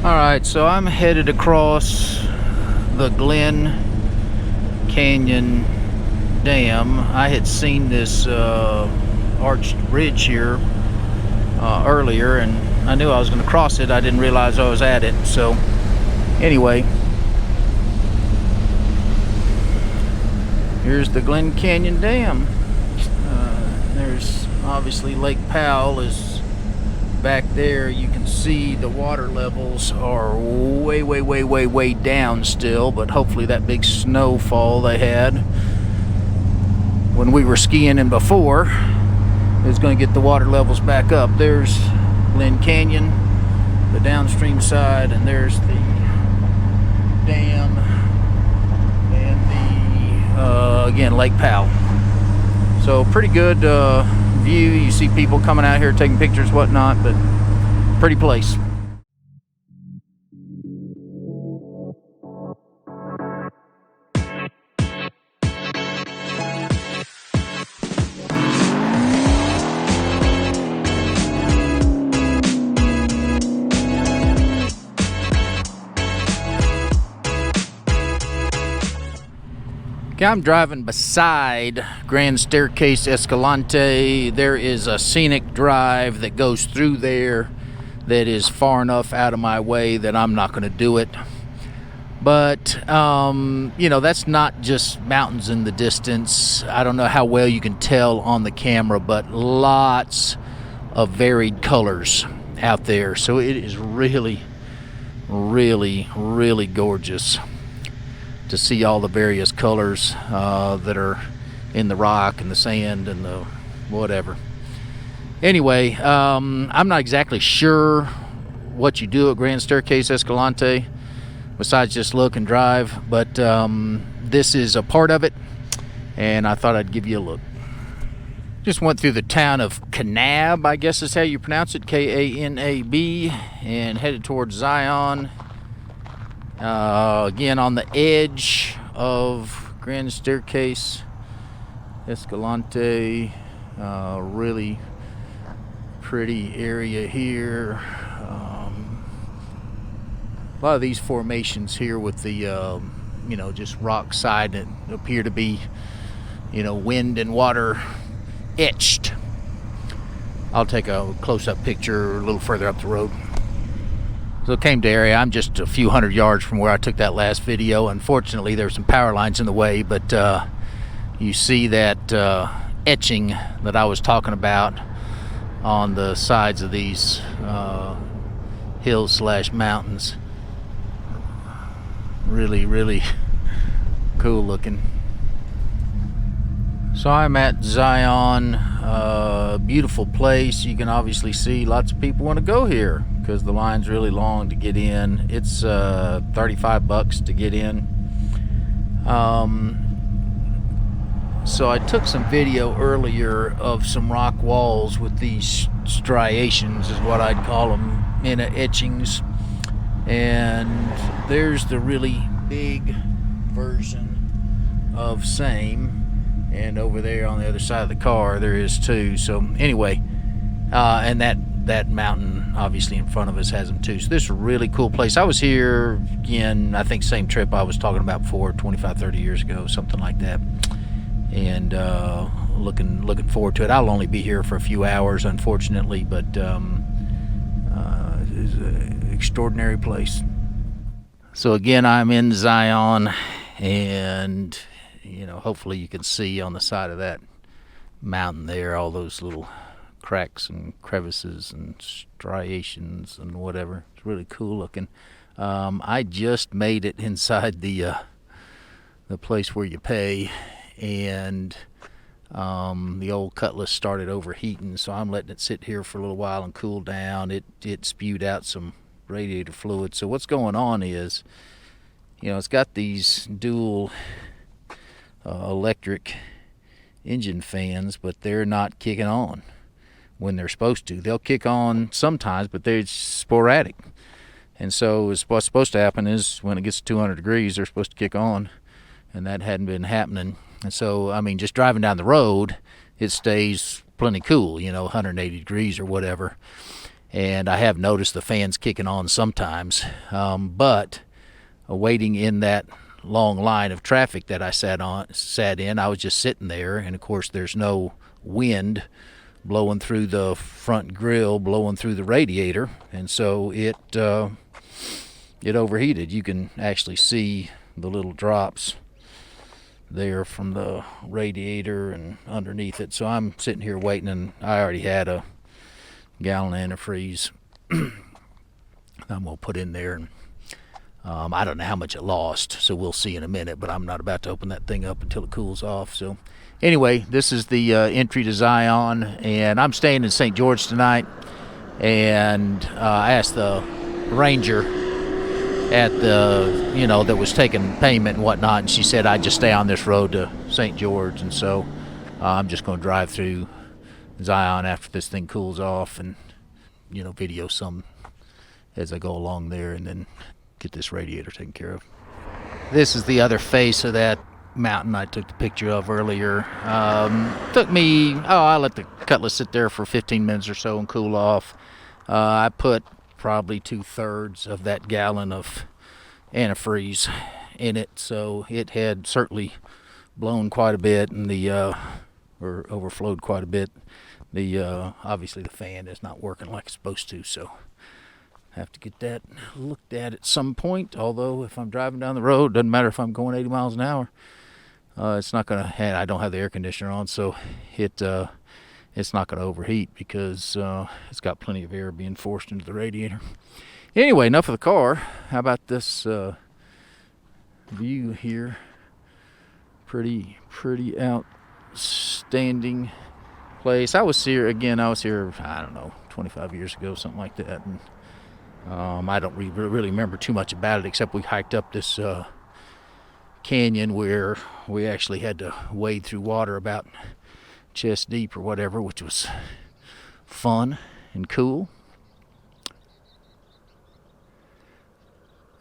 Alright, so I'm headed across the Glen Canyon Dam. I had seen this arched bridge here earlier, and I knew I was going to cross it. I didn't realize I was at it. So anyway, here's the Glen Canyon Dam. There's obviously Lake Powell is back there. You can see the water levels are way down still, but hopefully that big snowfall they had when we were skiing in before is going to get the water levels back up. There's Glen Canyon, the downstream side, and there's the dam and the again, Lake Powell. So pretty good view. You see people coming out here taking pictures, whatnot, but pretty place. Okay, I'm driving beside Grand Staircase Escalante. There is a scenic drive that goes through there that is far enough out of my way that I'm not going to do it. But, you know, that's not just mountains in the distance. I don't know how well you can tell on the camera, but lots of varied colors out there. So it is really gorgeous to see all the various colors that are in the rock and the sand and the whatever. Anyway, I'm not exactly sure what you do at Grand Staircase Escalante besides just look and drive, but this is a part of it, and I thought I'd give you a look. Just went through the town of Kanab, I guess is how you pronounce it, K-A-N-A-B, and headed towards Zion. Again, on the edge of Grand Staircase Escalante. Really pretty area here. A lot of these formations here with the you know, just rock side that appear to be, you know, wind and water etched. I'll take a close-up picture a little further up the road. So it came to area. I'm just a few hundred yards from where I took that last video. Unfortunately, there's some power lines in the way, but you see that etching that I was talking about on the sides of these hills slash mountains. Really cool looking. So I'm at Zion. Beautiful place. You can obviously see lots of people want to go here because the line's really long to get in. It's $35 to get in. So I took some video earlier of some rock walls with these striations, is what I'd call them, in etchings. And there's the really big version of same. And over there on the other side of the car there is too. So anyway, and that mountain obviously in front of us has them too. So this is a really cool place. I was here again, I think same trip I was talking about before, 25-30 years ago, something like that. And looking forward to it. I'll only be here for a few hours, unfortunately, but it's an extraordinary place. So again, I'm in Zion, and you know, hopefully you can see on the side of that mountain there all those little cracks and crevices and striations and whatever. It's really cool looking. I just made it inside the place where you pay, and the old Cutlass started overheating, so I'm letting it sit here for a little while and cool down. It spewed out some radiator fluid. So what's going on is, you know, it's got these dual electric engine fans, but they're not kicking on when they're supposed to. They'll kick on sometimes, but they're sporadic. And so what's supposed to happen is when it gets to 200 degrees, they're supposed to kick on, and that hadn't been happening. And so, I mean, just driving down the road, it stays plenty cool, you know, 180 degrees or whatever. and I have noticed the fans kicking on sometimes, but waiting in that long line of traffic that I sat in, I was just sitting there, and of course there's no wind blowing through the front grill, blowing through the radiator, and so it overheated. You can actually see the little drops there from the radiator and underneath it. So I'm sitting here waiting, and I already had a gallon of antifreeze I'm gonna put in there, and I don't know how much it lost, so we'll see in a minute, but I'm not about to open that thing up until it cools off. So anyway, this is the entry to Zion, and I'm staying in St. George tonight, and I asked the ranger at the, that was taking payment and whatnot, and she said I'd just stay on this road to St. George, and so I'm just going to drive through Zion after this thing cools off, and video some as I go along there, and then get this radiator taken care of. This is the other face of that mountain I took the picture of earlier. Took me, I let the Cutlass sit there for 15 minutes or so and cool off. I put probably 2/3 of that gallon of antifreeze in it, so it had certainly blown quite a bit, and or overflowed quite a bit. Obviously the fan is not working like it's supposed to, so have to get that looked at some point. Although if I'm driving down the road, doesn't matter if I'm going 80 miles an hour, it's not gonna, and I don't have the air conditioner on, so it's not going to overheat because it's got plenty of air being forced into the radiator. Anyway, enough of the car. How about this view here? Pretty outstanding place. I was here, I don't know, 25 years ago, something like that. And I don't really remember too much about it, except we hiked up this canyon where we actually had to wade through water about chest deep or whatever, which was fun and cool.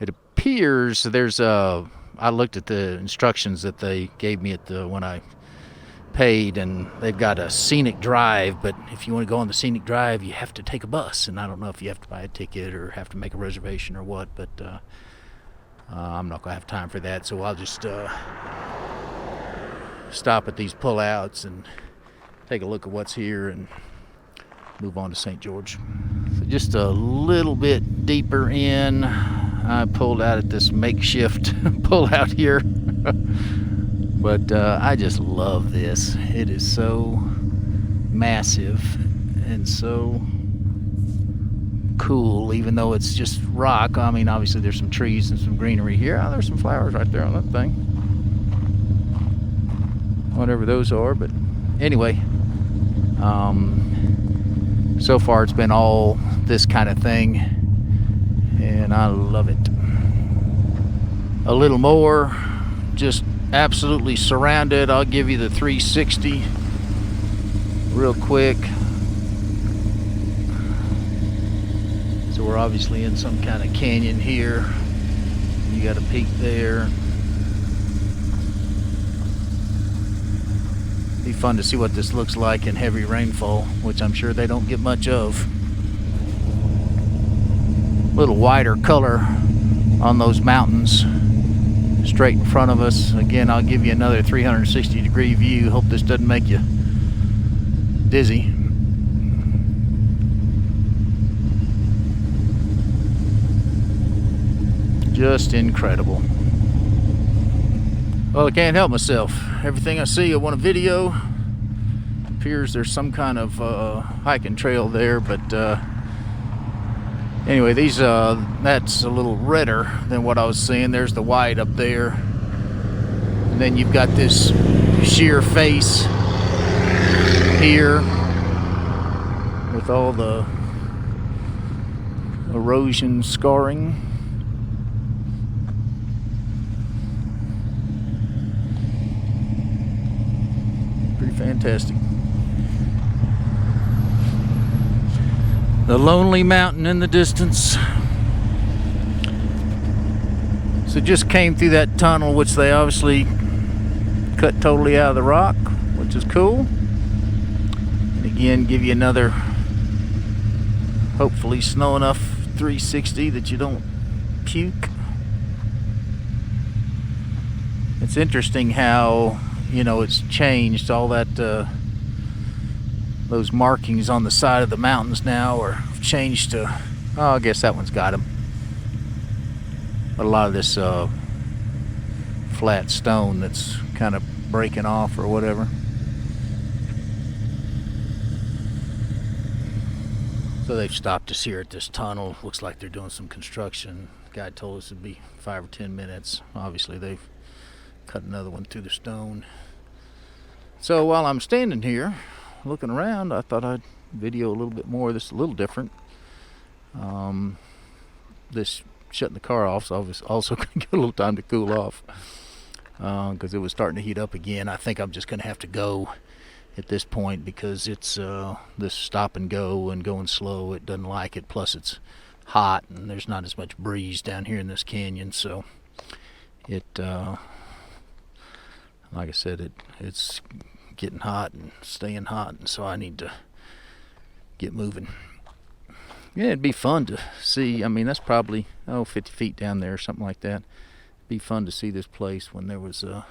It appears I looked at the instructions that they gave me when I paid, and they've got a scenic drive, but if you want to go on the scenic drive, you have to take a bus, and I don't know if you have to buy a ticket or have to make a reservation or what, but I'm not gonna have time for that, so I'll just stop at these pullouts and take a look at what's here and move on to St. George. So just a little bit deeper in, I pulled out at this makeshift pullout here. But I just love this. It is so massive and so cool, even though it's just rock. I mean, obviously there's some trees and some greenery here. Oh, there's some flowers right there on that thing. Whatever those are, but anyway, so far it's been all this kind of thing, and I love it. A little more, just absolutely surrounded. I'll give you the 360 real quick. So we're obviously in some kind of canyon here. You got a peak there. Be fun to see what this looks like in heavy rainfall, which I'm sure they don't get much of. A little wider color on those mountains straight in front of us. Again, I'll give you another 360 degree view. Hope this doesn't make you dizzy. Just incredible. Well, I can't help myself. Everything I see, I want a video. Appears there's some kind of hiking trail there, but anyway, that's a little redder than what I was seeing. There's the white up there, and then you've got this sheer face here with all the erosion scarring. Fantastic. The lonely mountain in the distance. So just came through that tunnel, which they obviously cut totally out of the rock, which is cool. And again, give you another Hopefully snow enough 360 that you don't puke. It's interesting how, you know, it's changed. All that, those markings on the side of the mountains now are changed to, oh, I guess that one's got them. But a lot of this flat stone that's kind of breaking off or whatever. So they've stopped us here at this tunnel. Looks like they're doing some construction. The guy told us it'd be 5 or 10 minutes. Obviously they've cut another one through the stone. So while I'm standing here looking around, I thought I'd video a little bit more. This is a little different. This shutting the car off, so I was also going to get a little time to cool off because it was starting to heat up again. I think I'm just going to have to go at this point because it's this stop and go and going slow. It doesn't like it. Plus it's hot and there's not as much breeze down here in this canyon, so it like I said, it's getting hot and staying hot, and so I need to get moving. Yeah, it'd be fun to see. I mean, that's probably 50 feet down there or something like that. It'd be fun to see this place when there was a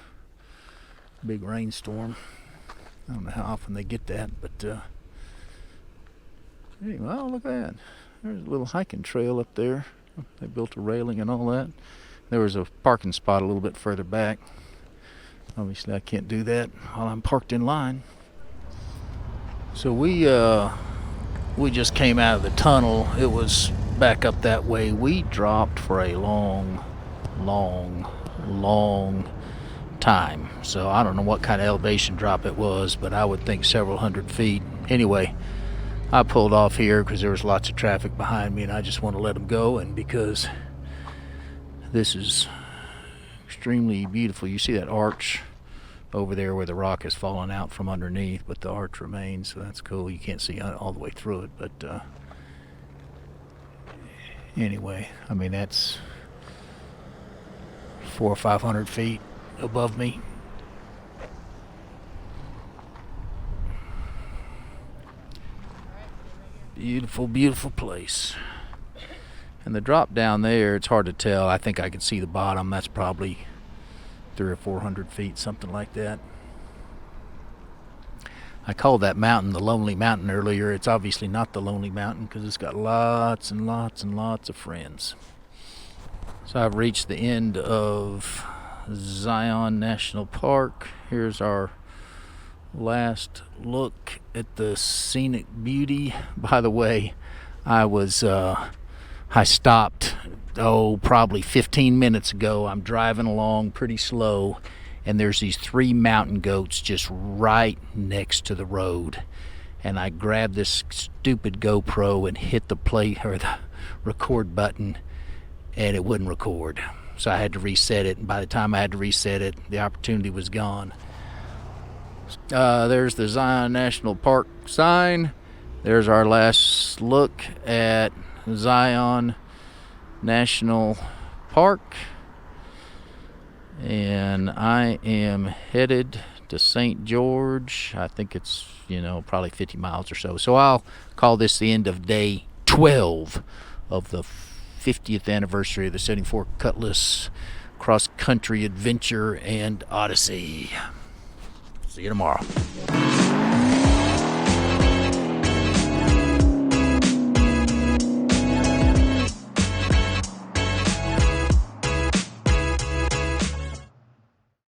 big rainstorm. I don't know how often they get that, but hey, well, look at that. There's a little hiking trail up there. They built a railing and all that. There was a parking spot a little bit further back. Obviously, I can't do that while I'm parked in line. So we just came out of the tunnel. It was back up that way. We dropped for a long time. So I don't know what kind of elevation drop it was, but I would think several hundred feet. Anyway, I pulled off here because there was lots of traffic behind me, and I just want to let them go. And because this is extremely beautiful. You see that arch over there where the rock is falling out from underneath, but the arch remains, so that's cool. You can't see all the way through it, but anyway, I mean, that's 400 or 500 feet above me. Beautiful, beautiful place. And the drop down there, it's hard to tell. I think I can see the bottom. That's probably 300 or 400 feet, something like that. I called that mountain the Lonely Mountain earlier. It's obviously not the Lonely Mountain because it's got lots and lots and lots of friends. So I've reached the end of Zion National Park. Here's our last look at the scenic beauty. By the way, I stopped, probably 15 minutes ago. I'm driving along pretty slow, and there's these 3 mountain goats just right next to the road. And I grabbed this stupid GoPro and hit the play or the record button, and it wouldn't record. So I had to reset it, and by the time I had to reset it, the opportunity was gone. There's the Zion National Park sign. There's our last look at Zion National Park, and I am headed to St. George. I think it's probably 50 miles or so. So I'll call this the end of day 12 of the 50th anniversary of the 74 Cutlass cross-country adventure and odyssey. See you tomorrow.